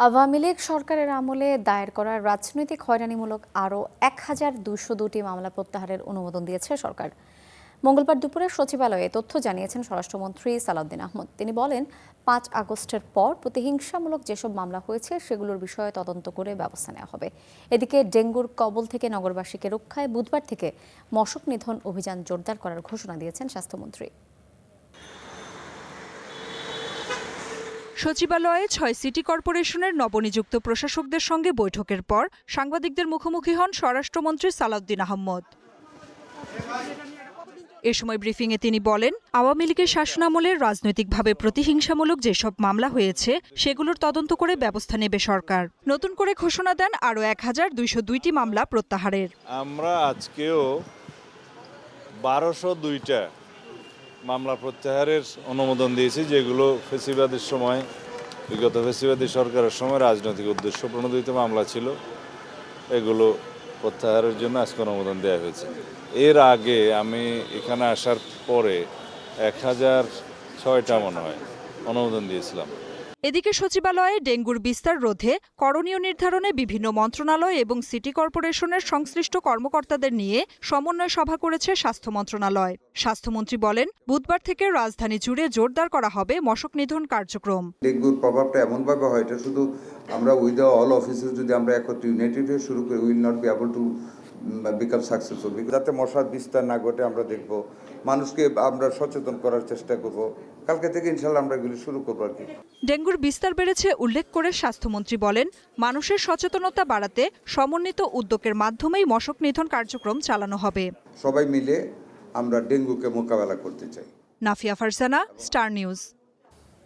আওয়ামী লীগ সরকারের আমলে দায়ের করা রাজনৈতিক হয়রানিমূলক আরও ১,২০২টি মামলা প্রত্যাহারের অনুমোদন দিয়েছে সরকার। মঙ্গলবার দুপুরে সচিবালয়ে তথ্য জানিয়েছেন স্বরাষ্ট্রমন্ত্রী সালাউদ্দিন আহমদ। তিনি বলেন, ৫ আগস্টের পর প্রতিহিংসামূলক যেসব মামলা হয়েছে সেগুলোর বিষয়ে তদন্ত করে ব্যবস্থা নেওয়া হবে। এদিকে ডেঙ্গুর কবল থেকে নগরবাসীকে রক্ষায় বুধবার থেকে মশক নিধন অভিযান জোরদার করার ঘোষণা দিয়েছেন স্বাস্থ্যমন্ত্রী। সচিবালয়ে ৬ সিটি কর্পোরেশনের নবনিযুক্ত প্রশাসকদের সঙ্গে বৈঠকের পর সাংবাদিকদের মুখোমুখি হন স্বরাষ্ট্রমন্ত্রী সালাউদ্দিন আহমদ। এ সময় ব্রিফিংয়ে তিনি বলেন, আওয়ামী লীগের শাসনামলে রাজনৈতিকভাবে প্রতিহিংসামূলক যেসব মামলা হয়েছে সেগুলোর তদন্ত করে ব্যবস্থা নেবে সরকার। নতুন করে ঘোষণা দেন আরও ১,২০২টি মামলা প্রত্যাহারের। আমরা আজকেও ১২০২টা মামলা প্রত্যাহারের অনুমোদন দিয়েছি, যেগুলো ফেসিবাদের সময়, বিগত ফেসিবাদী সরকারের সময় রাজনৈতিক উদ্দেশ্য প্রণোদিত মামলা ছিল। এগুলো প্রত্যাহারের জন্য আজকে অনুমোদন দেওয়া হয়েছে। এর আগে আমি এখানে আসার পরে ১,০০৬টা মনে হয় অনুমোদন দিয়েছিলাম। এদিকে সচিবালয়ে ডেঙ্গুর বিস্তার রোধে করণীয় নির্ধারণে বিভিন্ন মন্ত্রণালয় এবং সিটি কর্পোরেশনের সংশ্লিষ্ট কর্মকর্তাদের নিয়ে সমন্বয় সভা করেছে স্বাস্থ্য মন্ত্রণালয়। স্বাস্থ্যমন্ত্রী বলেন, বুধবার থেকে রাজধানী জুড়ে জোরদার করা হবে মশক নিধন কার্যক্রম। ডেঙ্গুর প্রভাবটা এমনভাবে হয়, এটা শুধু আমরা উইথ অল অফিসেস যদি আমরা একত্রে ইউনাইটেড হয়ে শুরু করি, will not be able to become successful. যাতে মশার বিস্তার না ঘটে আমরা দেখব, মানুষকে আমরা সচেতন করার চেষ্টা করব। কালকে থেকে ইনশাল্লাহ আমরা এগুলি শুরু করবো আর কি। ডেঙ্গুর বিস্তার বেড়েছে উল্লেখ করে স্বাস্থ্যমন্ত্রী বলেন, মানুষের সচেতনতা বাড়াতে সমন্বিত উদ্যোগের মাধ্যমেই মশক নিধন কার্যক্রম চালানো হবে। সবাই মিলে আমরা ডেঙ্গুকে মোকাবেলা করতে চাই। Nafia Farzana, star news.